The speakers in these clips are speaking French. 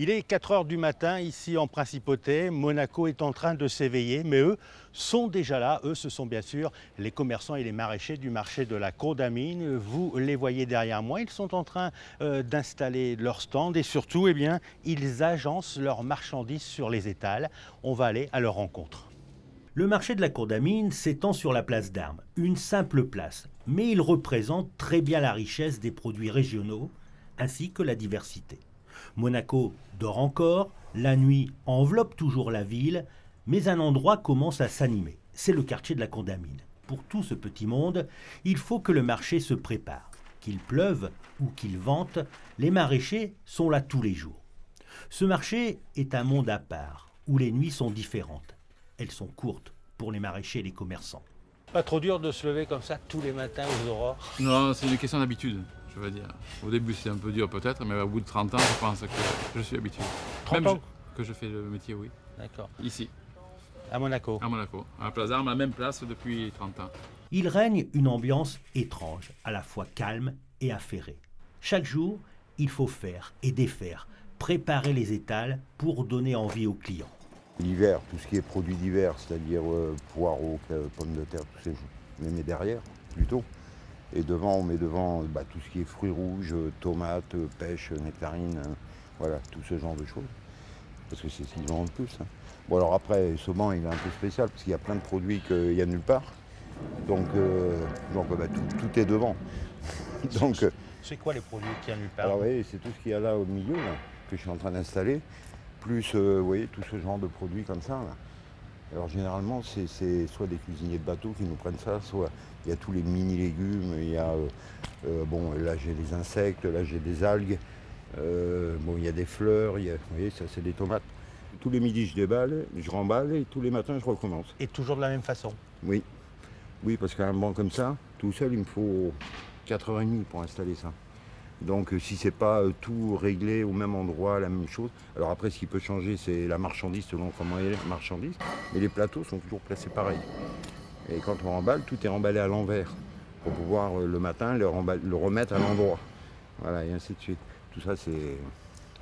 Il est 4 heures du matin ici en Principauté. Monaco est en train de s'éveiller, mais eux sont déjà là. Eux, ce sont bien sûr les commerçants et les maraîchers du marché de la Condamine. Vous les voyez derrière moi. Ils sont en train d'installer leur stand et surtout, ils agencent leurs marchandises sur les étals. On va aller à leur rencontre. Le marché de la Condamine s'étend sur la place d'Armes, une simple place, mais il représente très bien la richesse des produits régionaux ainsi que la diversité. Monaco dort encore, la nuit enveloppe toujours la ville, mais un endroit commence à s'animer. C'est le quartier de la Condamine. Pour tout ce petit monde, il faut que le marché se prépare. Qu'il pleuve ou qu'il vente, les maraîchers sont là tous les jours. Ce marché est un monde à part, où les nuits sont différentes. Elles sont courtes pour les maraîchers et les commerçants. Pas trop dur de se lever comme ça tous les matins aux aurores? Non, c'est une question d'habitude, je veux dire. Au début, c'est un peu dur peut-être, mais au bout de 30 ans, je pense que je suis habitué. 30 ans que je fais le métier, oui. D'accord. Ici, À Monaco. à Monaco, à la place d'Armes, à la même place depuis 30 ans. Il règne une ambiance étrange, à la fois calme et affairée. Chaque jour, il faut faire et défaire, préparer les étals pour donner envie aux clients. L'hiver, tout ce qui est produits d'hiver, c'est-à-dire poireaux, pommes de terre, tout ça, on les met derrière plutôt. Et devant, on met devant tout ce qui est fruits rouges, tomates, pêches, nectarines, voilà, tout ce genre de choses. Parce que c'est ce qu'ils vendent le plus. Bon alors après, Sauban, il est un peu spécial, parce qu'il y a plein de produits qu'il n'y a nulle part. Donc tout est devant. Donc, C'est quoi les produits qu'il y a nulle part? alors vous voyez, c'est tout ce qu'il y a là au milieu, là, que je suis en train d'installer. Plus, vous voyez, tout ce genre de produits comme ça. Là. Alors généralement, c'est soit des cuisiniers de bateau qui nous prennent ça, soit il y a tous les mini-légumes, il y a, là j'ai des insectes, là j'ai des algues, il y a des fleurs, vous voyez, ça c'est des tomates. Tous les midis je déballe, je remballe et tous les matins je recommence. Et toujours de la même façon? Oui, parce qu'un banc comme ça, tout seul, il me faut 4h30 pour installer ça. Donc si c'est pas tout réglé au même endroit, la même chose. Alors après, ce qui peut changer, c'est la marchandise selon comment est la marchandise. Mais les plateaux sont toujours placés pareil. Et quand on remballe, tout est remballé à l'envers pour pouvoir le matin le remettre à l'endroit. Voilà, et ainsi de suite. Tout ça, c'est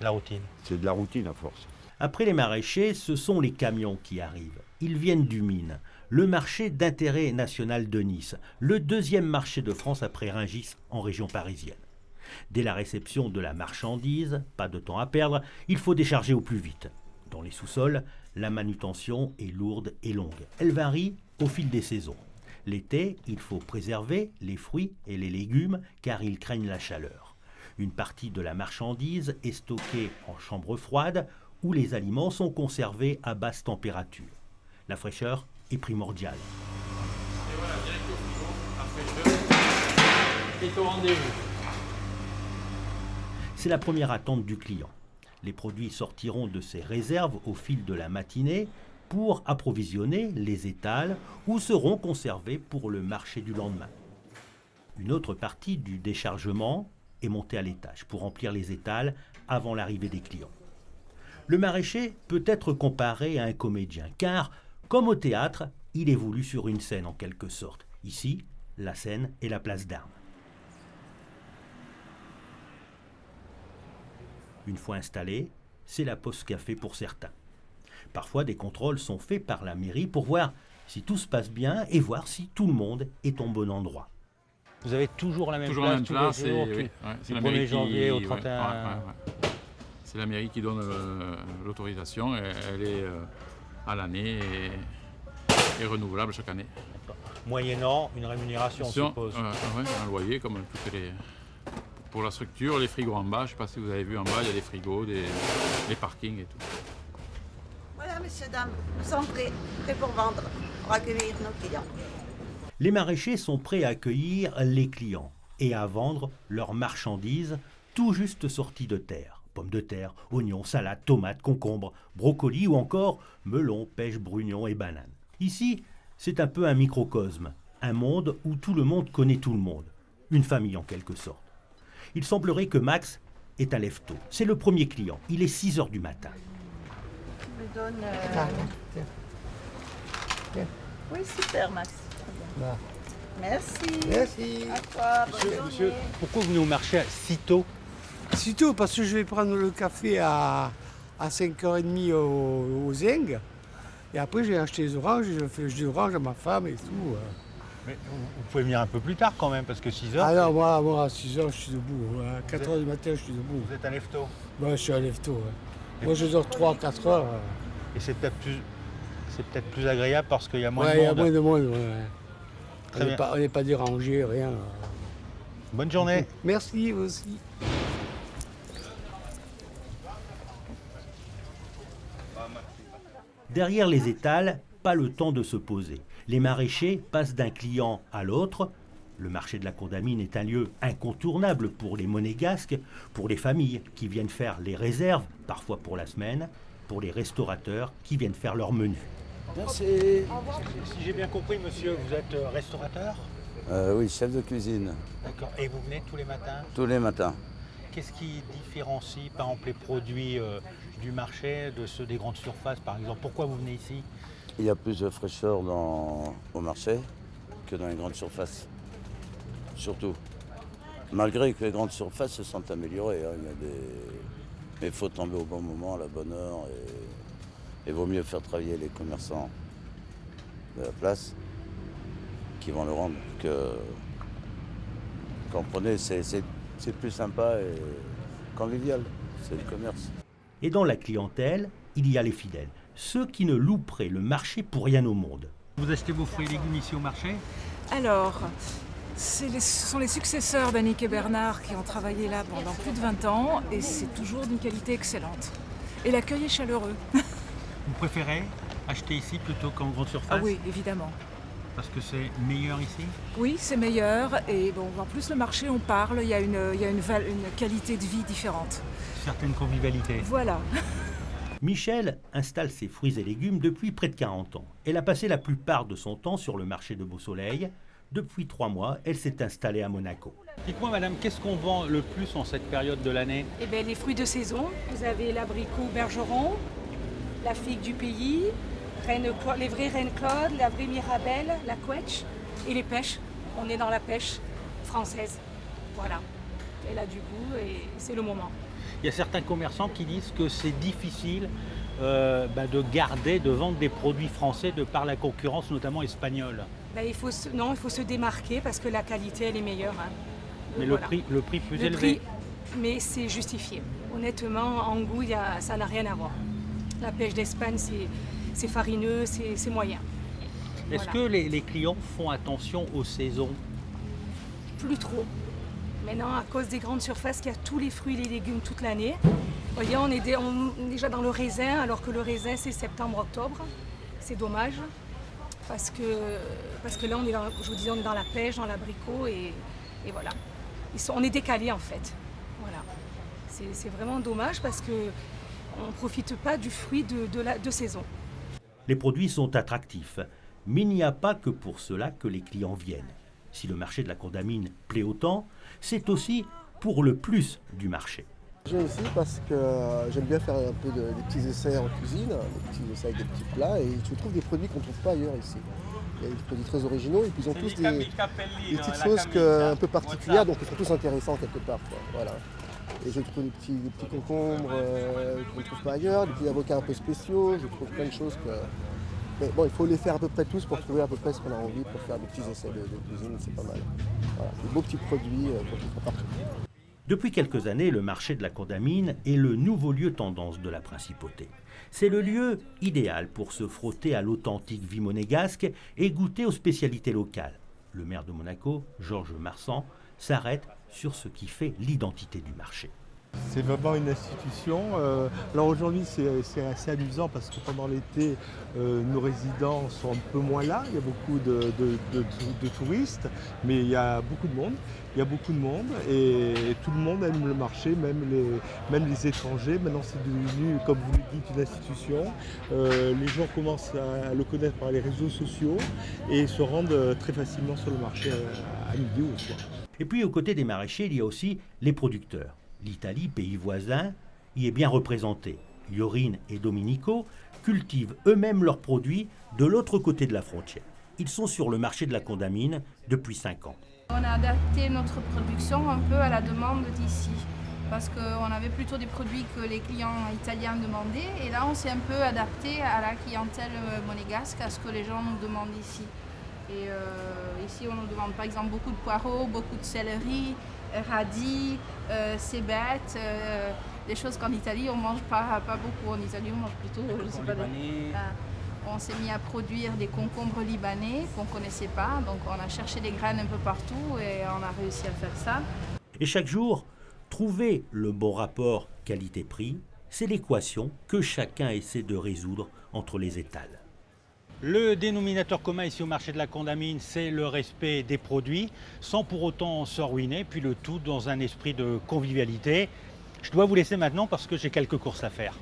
La routine. de la routine à force. Après les maraîchers, ce sont les camions qui arrivent. Ils viennent du Mine, le marché d'intérêt national de Nice, le deuxième marché de France après Rungis en région parisienne. Dès la réception de la marchandise, pas de temps à perdre, il faut décharger au plus vite. Dans les sous-sols, la manutention est lourde et longue. Elle varie au fil des saisons. L'été, il faut préserver les fruits et les légumes car ils craignent la chaleur. Une partie de la marchandise est stockée en chambre froide où les aliments sont conservés à basse température. La fraîcheur est primordiale. Et voilà, direct au frigo, la fraîcheur est au rendez-vous. C'est la première attente du client. Les produits sortiront de ces réserves au fil de la matinée pour approvisionner les étals ou seront conservés pour le marché du lendemain. Une autre partie du déchargement est montée à l'étage pour remplir les étals avant l'arrivée des clients. Le maraîcher peut être comparé à un comédien car, comme au théâtre, il évolue sur une scène en quelque sorte. Ici, la scène est la place d'Armes. Une fois installé, c'est la pause café pour certains. Parfois, des contrôles sont faits par la mairie pour voir si tout se passe bien et voir si tout le monde est au bon endroit. Vous avez toujours la même Toujours place, la même place, tous les jours, c'est du la 1er mairie janvier au qui, 31... C'est la mairie qui donne l'autorisation, elle est à l'année et renouvelable chaque année. Moyennant une rémunération, on suppose. Un loyer comme toutes les... Pour la structure, les frigos en bas, je ne sais pas si vous avez vu en bas, il y a des frigos, des parkings et tout. Voilà, messieurs, dames, nous sommes prêts pour vendre, pour accueillir nos clients. Les maraîchers sont prêts à accueillir les clients et à vendre leurs marchandises tout juste sorties de terre. Pommes de terre, oignons, salades, tomates, concombres, brocolis ou encore melons, pêches, brugnons et bananes. Ici, c'est un peu un microcosme, un monde où tout le monde connaît tout le monde. Une famille en quelque sorte. Il semblerait que Max est à lève-tôt. C'est le premier client. Il est 6 heures du matin. Je me donne... Oui, super, Max. Là. Merci. Merci. À toi, bonne journée. Pourquoi vous venez au marché si tôt? Si tôt, parce que je vais prendre le café à à 5h30 au Zing. Et après, j'ai acheté les oranges, je fais le jus d'orange à ma femme et tout. Mais vous pouvez venir un peu plus tard quand même, parce que 6 heures, Ah non, moi, à 6h, je suis debout. À 4h du matin, je suis debout. vous êtes un lève-tôt. Moi, je suis à lève-tôt. Moi, je dors 3-4 heures. Et c'est peut-être plus agréable parce qu'il y a moins Ouais, de il y a monde. moins de monde. Ouais. Très bien. On n'est pas dérangé, rien. Bonne journée. Merci, vous aussi. Derrière les étals, pas le temps de se poser. Les maraîchers passent d'un client à l'autre. Le marché de la Condamine est un lieu incontournable pour les monégasques, pour les familles qui viennent faire les réserves, parfois pour la semaine, pour les restaurateurs qui viennent faire leur menu. Merci. Si j'ai bien compris, monsieur, vous êtes restaurateur? Oui, chef de cuisine, D'accord. Et vous venez tous les matins? tous les matins. Qu'est-ce qui différencie, par exemple, les produits du marché de ceux des grandes surfaces, par exemple? Pourquoi vous venez ici? Il y a plus de fraîcheur au marché que dans les grandes surfaces. Surtout. Malgré que les grandes surfaces se sont améliorées. Hein. Mais il faut tomber au bon moment, à la bonne heure. Et vaut mieux faire travailler les commerçants de la place qui vont le rendre que... Comprenez, c'est plus sympa et convivial. C'est le commerce. Et dans la clientèle, il y a les fidèles, ceux qui ne louperaient le marché pour rien au monde. Vous achetez vos fruits et légumes ici au marché? Alors, ce sont les successeurs d'Annick et Bernard qui ont travaillé là pendant plus de 20 ans et c'est toujours d'une qualité excellente. Et l'accueil est chaleureux. Vous préférez acheter ici plutôt qu'en grande surface? Ah oui, évidemment. Parce que c'est meilleur ici? Oui, c'est meilleur et bon, en plus le marché, on parle, il y a une qualité de vie différente. Certaines convivialités. Voilà. Michel installe ses fruits et légumes depuis près de 40 ans. Elle a passé la plupart de son temps sur le marché de Beau-Soleil. Depuis 3 mois, elle s'est installée à Monaco. Dites-moi, madame, qu'est-ce qu'on vend le plus en cette période de l'année? Eh bien, les fruits de saison, vous avez l'abricot bergeron, la figue du pays, les vrais Reine Claude, la vraie Mirabelle, la quetch et les pêches. On est dans la pêche française. Voilà. Elle a du goût et c'est le moment. Il y a certains commerçants qui disent que c'est difficile de vendre des produits français de par la concurrence, notamment espagnole. Ben, il faut se démarquer parce que la qualité, elle est meilleure. Hein. Mais voilà. le prix plus élevé. Mais c'est justifié. Honnêtement, en goût, ça n'a rien à voir. La pêche d'Espagne, c'est farineux, c'est moyen. Est-ce que les clients font attention aux saisons? Plus trop. Maintenant, à cause des grandes surfaces, il y a tous les fruits et les légumes toute l'année. Vous voyez, on est déjà dans le raisin, alors que le raisin, c'est septembre-octobre. C'est dommage, parce que là, je vous disais, on est dans la pêche, dans l'abricot, et voilà. On est décalé, en fait. Voilà. C'est vraiment dommage, parce qu'on ne profite pas du fruit de saison. Les produits sont attractifs, mais il n'y a pas que pour cela que les clients viennent. Si le marché de la Condamine plaît autant, c'est aussi pour le plus du marché. Je viens ici parce que j'aime bien faire un peu des petits essais en cuisine, des petits essais avec des petits plats, et je trouve des produits qu'on ne trouve pas ailleurs ici. Il y a des produits très originaux et puis ils ont tous des petites choses un peu particulières, donc ils sont tous intéressants quelque part. Quoi. Voilà. Et je trouve des petits concombres qu'on ne trouve pas ailleurs, des petits avocats un peu spéciaux, je trouve plein de choses que... Mais bon, il faut les faire à peu près tous pour trouver à peu près ce qu'on a envie, pour faire des petits essais de cuisine, c'est pas mal. Voilà, des beaux petits produits qu'on trouve partout. Depuis quelques années, le marché de la Condamine est le nouveau lieu tendance de la principauté. C'est le lieu idéal pour se frotter à l'authentique vie monégasque et goûter aux spécialités locales. Le maire de Monaco, Georges Marsan, s'arrête sur ce qui fait l'identité du marché. C'est vraiment une institution. Alors aujourd'hui c'est assez amusant parce que pendant l'été nos résidents sont un peu moins là, il y a beaucoup de touristes, mais il y a beaucoup de monde. Il y a beaucoup de monde et tout le monde aime le marché, même les étrangers. Maintenant c'est devenu, comme vous le dites, une institution. Les gens commencent à le connaître par les réseaux sociaux et se rendent très facilement sur le marché à midi ou au soir. Et puis aux côtés des maraîchers, il y a aussi les producteurs. L'Italie, pays voisin, y est bien représentée. Yorine et Domenico cultivent eux-mêmes leurs produits de l'autre côté de la frontière. Ils sont sur le marché de la Condamine depuis 5 ans. On a adapté notre production un peu à la demande d'ici. parce qu'on avait plutôt des produits que les clients italiens demandaient. Et là, on s'est un peu adapté à la clientèle monégasque, à ce que les gens nous demandent ici. Et ici, on nous demande par exemple beaucoup de poireaux, beaucoup de céleri, radis, cébettes, des choses qu'en Italie, on ne mange pas beaucoup. En Italie, on mange plutôt, je sais pas, on s'est mis à produire des concombres libanais qu'on ne connaissait pas. Donc, on a cherché des graines un peu partout et on a réussi à faire ça. Et chaque jour, trouver le bon rapport qualité-prix, c'est l'équation que chacun essaie de résoudre entre les étals. Le dénominateur commun ici au marché de la Condamine, c'est le respect des produits, sans pour autant se ruiner, puis le tout dans un esprit de convivialité. Je dois vous laisser maintenant parce que j'ai quelques courses à faire.